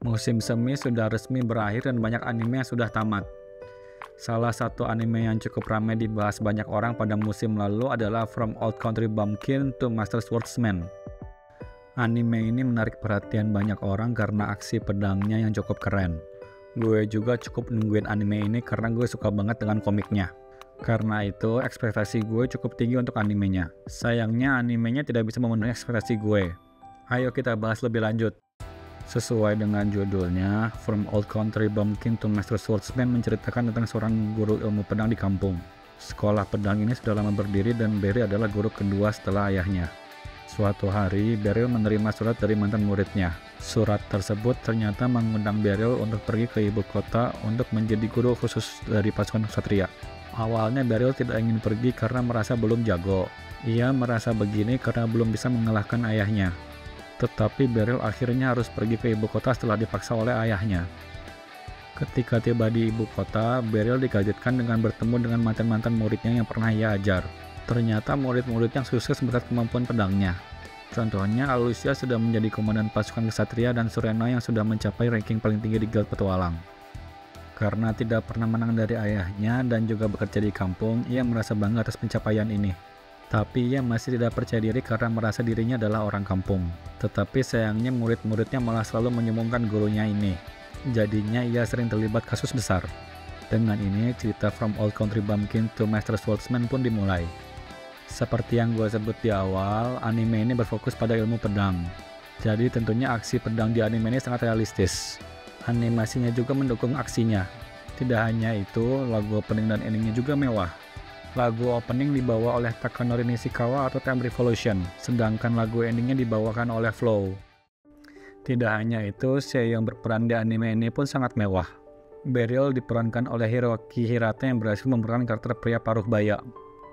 Musim semi sudah resmi berakhir dan banyak anime yang sudah tamat. Salah satu anime yang cukup ramai dibahas banyak orang pada musim lalu adalah From Old Country Bumpkin to Master Swordsman. Anime ini menarik perhatian banyak orang karena aksi pedangnya yang cukup keren. Gue juga cukup nungguin anime ini karena gue suka banget dengan komiknya. Karena itu, ekspektasi gue cukup tinggi untuk animenya. Sayangnya animenya tidak bisa memenuhi ekspektasi gue. Ayo kita bahas lebih lanjut. Sesuai dengan judulnya, From Old Country Bumpkin to Master Swordsman menceritakan tentang seorang guru ilmu pedang di kampung. Sekolah pedang ini sudah lama berdiri dan Beryl adalah guru kedua setelah ayahnya. Suatu hari, Beryl menerima surat dari mantan muridnya. Surat tersebut ternyata mengundang Beryl untuk pergi ke ibu kota untuk menjadi guru khusus dari pasukan ksatria. Awalnya Beryl tidak ingin pergi karena merasa belum jago. Ia merasa begini karena belum bisa mengalahkan ayahnya. Tetapi Beryl akhirnya harus pergi ke ibu kota setelah dipaksa oleh ayahnya. Ketika tiba di ibu kota, Beryl dikagetkan dengan bertemu dengan mantan-mantan muridnya yang pernah ia ajar. Ternyata murid-murid yang sukses berkat kemampuan pedangnya. Contohnya, Alucia sudah menjadi komandan pasukan ksatria dan Surena yang sudah mencapai ranking paling tinggi di Guild Petualang. Karena tidak pernah menang dari ayahnya dan juga bekerja di kampung, ia merasa bangga atas pencapaian ini. Tapi ia masih tidak percaya diri karena merasa dirinya adalah orang kampung. Tetapi sayangnya murid-muridnya malah selalu menyombongkan gurunya ini. Jadinya ia sering terlibat kasus besar. Dengan ini, cerita From Old Country Bumpkin to Master Swordsman pun dimulai. Seperti yang gue sebut di awal, anime ini berfokus pada ilmu pedang. Jadi tentunya aksi pedang di anime ini sangat realistis. Animasinya juga mendukung aksinya. Tidak hanya itu, lagu opening dan endingnya juga mewah. Lagu opening dibawa oleh Takanori Nishikawa atau Time Revolution, sedangkan lagu endingnya dibawakan oleh Flow. Tidak hanya itu, Sei yang berperan di anime ini pun sangat mewah. Beryl diperankan oleh Hiroki Hirata yang berhasil memerankan karakter pria paruh baya.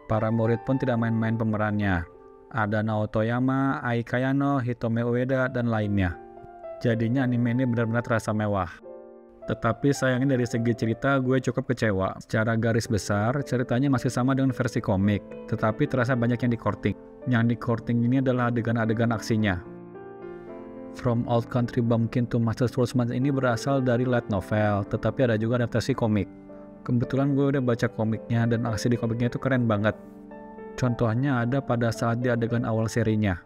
Para murid pun tidak main-main pemerannya. Ada Naoto Yama, Ai Kayano, Hitome Ueda, dan lainnya. Jadinya anime ini benar-benar terasa mewah. Tetapi sayangnya dari segi cerita gue cukup kecewa. Secara garis besar, ceritanya masih sama dengan versi komik, tetapi terasa banyak yang di-courting. Yang di-courting ini adalah adegan-adegan aksinya. From Old Country Bumpkin to Master Swordsman ini berasal dari light novel, tetapi ada juga adaptasi komik. Kebetulan gue udah baca komiknya dan aksi di komiknya itu keren banget. Contohnya ada pada saat di adegan awal serinya.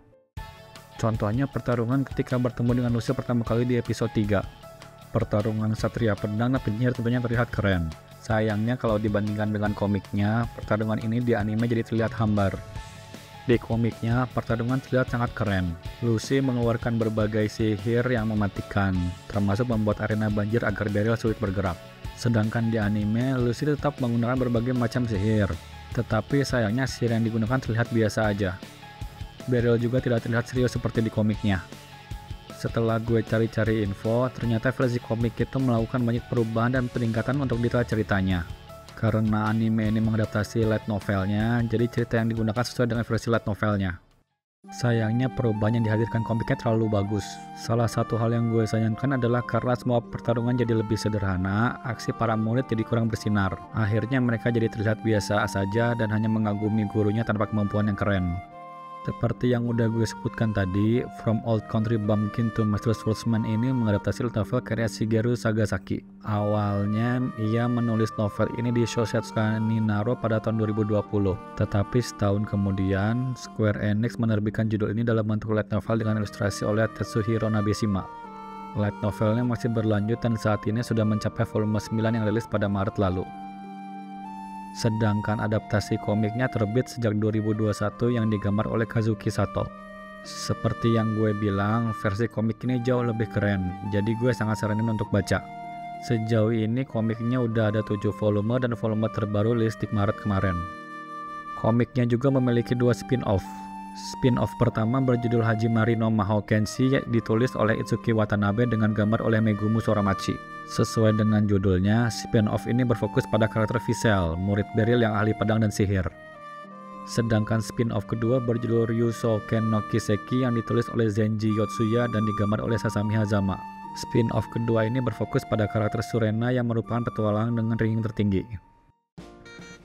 Contohnya pertarungan ketika bertemu dengan Lucia pertama kali di episode 3. Pertarungan satria pedang dan penyihir tentunya terlihat keren. Sayangnya kalau dibandingkan dengan komiknya, pertarungan ini di anime jadi terlihat hambar. Di komiknya, pertarungan terlihat sangat keren. Lucy mengeluarkan berbagai sihir yang mematikan, termasuk membuat arena banjir agar Beryl sulit bergerak. Sedangkan di anime, Lucy tetap menggunakan berbagai macam sihir. Tetapi sayangnya sihir yang digunakan terlihat biasa aja. Beryl juga tidak terlihat serius seperti di komiknya. Setelah gue cari-cari info, ternyata versi komik itu melakukan banyak perubahan dan peningkatan untuk detail ceritanya. Karena anime ini mengadaptasi light novelnya, jadi cerita yang digunakan sesuai dengan versi light novelnya. Sayangnya perubahan yang dihadirkan komiknya terlalu bagus. Salah satu hal yang gue sayangkan adalah karena semua pertarungan jadi lebih sederhana, aksi para murid jadi kurang bersinar. Akhirnya mereka jadi terlihat biasa saja dan hanya mengagumi gurunya tanpa kemampuan yang keren. Seperti yang udah gue sebutkan tadi, From Old Country Bumpkin to Master Swordsman ini mengadaptasi novel karya Shigeru Sagasaki. Awalnya, ia menulis novel ini di Shosetsuka Ninaro pada tahun 2020. Tetapi setahun kemudian, Square Enix menerbitkan judul ini dalam bentuk light novel dengan ilustrasi oleh Tetsuhiro Nabeshima. Light novelnya masih berlanjut dan saat ini sudah mencapai volume 9 yang rilis pada Maret lalu. Sedangkan adaptasi komiknya terbit sejak 2021 yang digambar oleh Kazuki Sato. Seperti yang gue bilang, versi komik ini jauh lebih keren, jadi gue sangat saranin untuk baca. Sejauh ini komiknya udah ada 7 volume dan volume terbaru rilis di Maret kemarin. Komiknya juga memiliki 2 spin-off. Spin-off pertama berjudul Hajimari no Mahou Kenshi ditulis oleh Itsuki Watanabe dengan gambar oleh Megumu Soramachi. Sesuai dengan judulnya, spin-off ini berfokus pada karakter Visel, murid Beryl yang ahli pedang dan sihir. Sedangkan spin-off kedua berjudul Ryusoken no Kiseki yang ditulis oleh Zenji Yotsuya dan digambar oleh Sasami Hazama. Spin-off kedua ini berfokus pada karakter Surena yang merupakan petualang dengan ranking tertinggi.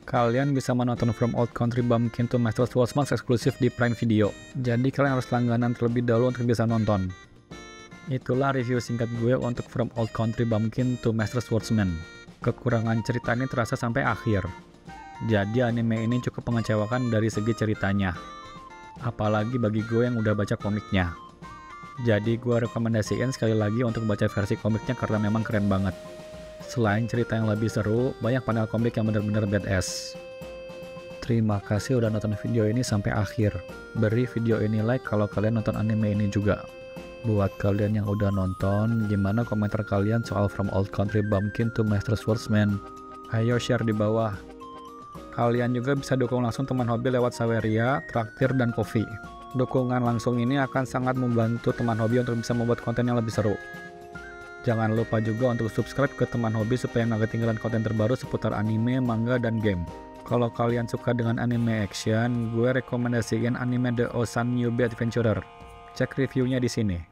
Kalian bisa menonton From Old Country Bumpkin to Master Swordsman eksklusif di Prime Video. Jadi kalian harus langganan terlebih dahulu untuk bisa nonton. Itulah review singkat gue untuk From Old Country Bumpkin to Master Swordsman. Kekurangan cerita ini terasa sampai akhir. Jadi anime ini cukup mengecewakan dari segi ceritanya. Apalagi bagi gue yang udah baca komiknya. Jadi gue rekomendasiin sekali lagi untuk baca versi komiknya karena memang keren banget. Selain cerita yang lebih seru, banyak panel komik yang bener-bener badass. Terima kasih udah nonton video ini sampai akhir. Beri video ini like kalau kalian nonton anime ini juga. Buat kalian yang udah nonton, gimana komentar kalian soal From Old Country Bumpkin to Master Swordsman? Ayo share di bawah. Kalian juga bisa dukung langsung teman hobi lewat Saweria, Traktir, dan Ko-fi. Dukungan langsung ini akan sangat membantu teman hobi untuk bisa membuat konten yang lebih seru. Jangan lupa juga untuk subscribe ke teman hobi supaya nggak ketinggalan konten terbaru seputar anime, manga, dan game. Kalau kalian suka dengan anime action, gue rekomendasiin anime The Osan Newbie Adventurer. Cek reviewnya di sini.